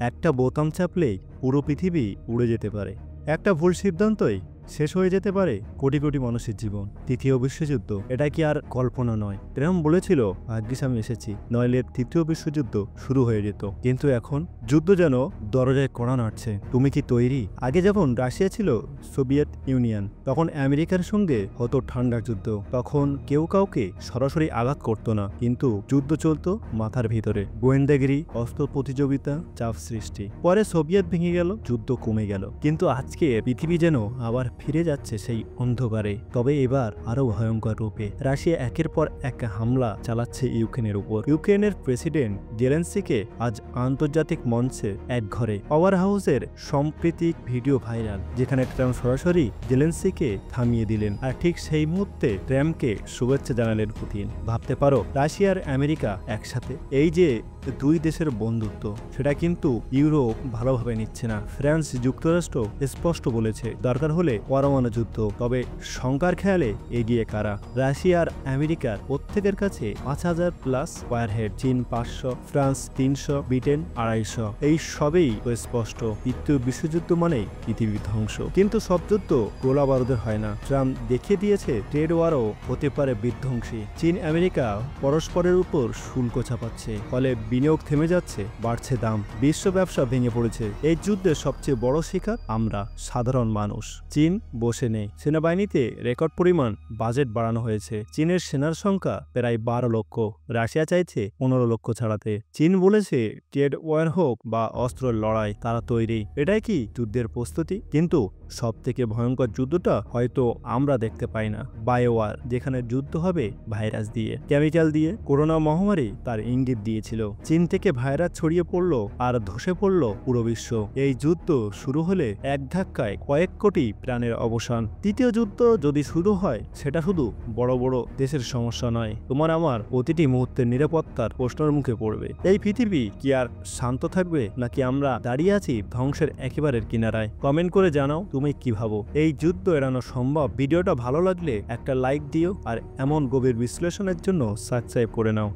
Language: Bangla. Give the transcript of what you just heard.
একটা বোতাম চাপলেই পুরো পৃথিবী উড়ে যেতে পারে। একটা ভুল সিদ্ধান্তই শেষ হয়ে যেতে পারে কোটি কোটি মানুষের জীবন। তৃতীয় বিশ্বযুদ্ধ এটা কি আর কল্পনা নয়? ট্রাম্প বলেছিল ভাগ্যিস আমি এসেছি, নইলে তৃতীয় বিশ্বযুদ্ধ শুরু হয়ে যেত। কিন্তু এখন যুদ্ধ যেন দরজায় কড়া নাড়ছে। তুমি কি তৈরি? আগে যখন রাশিয়া ছিল সোভিয়েত ইউনিয়ন, তখন আমেরিকার সঙ্গে হতো ঠান্ডা যুদ্ধ। তখন কেউ কাউকে সরাসরি আঘাত করতো না, কিন্তু যুদ্ধ চলতো মাথার ভিতরে। গোয়েন্দাগিরি, অস্ত্র প্রতিযোগিতা, চাপ সৃষ্টি। পরে সোভিয়েত ভেঙে গেল, যুদ্ধ কমে গেল। কিন্তু আজকে পৃথিবী যেন আবার ফিরে যাচ্ছে সেই অন্ধকারে, তবে এবার আরো ভয়ঙ্কর রূপে। রাশিয়া একের পর এক হামলা চালাচ্ছে ইউক্রেনের উপর। ইউক্রেনের প্রেসিডেন্ট জেলেনস্কিকে আজ আন্তর্জাতিক মঞ্চে এক ঘরে পাওয়ার হাউসের সাম্প্রতিক ভিডিও ভাইরাল, যেখানে ট্রাম্প সরাসরি জেলেনস্কিকে থামিয়ে দিলেন, আর ঠিক সেই মুহূর্তে ট্রাম্পকে শুভেচ্ছা জানালেন পুতিন। ভাবতে পারো, রাশিয়া আর আমেরিকা একসাথে। এই যে দুই দেশের বন্ধুত্ব, সেটা কিন্তু ইউরোপ ভালোভাবে নিচ্ছে না। ফ্রান্স, যুক্তরাষ্ট্র স্পষ্ট বলেছে দরকার হলে পরমাণু যুদ্ধ, তবে সংখ্যার খেয়ালে এগিয়ে কারা? রাশিয়া আর আমেরিকার প্রত্যেকের কাছে 5000 প্লাস ওয়ারহেড, চীন 500, ফ্রান্স 300, ব্রিটেন 250। এই সবেই স্পষ্ট, তৃতীয় বিশ্বযুদ্ধ মানেই পৃথিবী ধ্বংস। কিন্তু সব যুদ্ধ গোলা বারুদের হয় না। ট্রাম্প দেখিয়ে দিয়েছে ট্রেড ওয়ারও হতে পারে বিধ্বংসী। চীন আমেরিকা পরস্পরের উপর শুল্ক চাপাচ্ছে, ফলে বিনিয়োগ থেমে যাচ্ছে, বাড়ছে দাম, বিশ্ব ব্যবসা ভেঙে পড়েছে। এই যুদ্ধের সবচেয়ে বড় শিকার আমরা, সাধারণ মানুষ। চীন বসে নেই, সেনাবাহিনীতে রেকর্ড পরিমাণ বাজেট বাড়ানো হয়েছে। চীনের সেনার সংখ্যা প্রায় 12 লক্ষ, রাশিয়া চাইছে 15 লক্ষ ছাড়াতে। চীন বলেছে ট্রেড ওয়ার হোক বা অস্ত্র লড়াই, তারা তৈরি। এটাই কি যুদ্ধের প্রস্তুতি? কিন্তু সব থেকে ভয়ঙ্কর যুদ্ধটা হয়তো আমরা দেখতে পাই না, বায়োওয়ার, যেখানে যুদ্ধ হবে ভাইরাস দিয়ে, কেমিক্যাল দিয়ে। করোনা মহামারী তার ইঙ্গিত দিয়েছিল। চীন থেকে ভাইরাস ছড়িয়ে পড়লো আর ধসে পড়লো পুরো বিশ্ব। এই যুদ্ধ শুরু হলে এক ধাক্কায় কয়েক কোটি প্রাণের অবসান। তৃতীয় যুদ্ধ যদি শুরু হয়, সেটা শুধু বড় বড় দেশের সমস্যা নয়, তোমার আমার প্রতিটি মুহূর্তের নিরাপত্তার প্রশ্নের মুখে পড়বে। এই পৃথিবী কি আর শান্ত থাকবে, নাকি আমরা দাঁড়িয়ে আছি ধ্বংসের একেবারের কিনারায়? কমেন্ট করে জানাও তুমি কি ভাবো। এই যুদ্ধ এড়ানো সম্ভব? ভিডিওটা ভালো লাগলে একটা লাইক দিও, আর এমন গভীর বিশ্লেষণের জন্য সাবস্ক্রাইব করে নাও।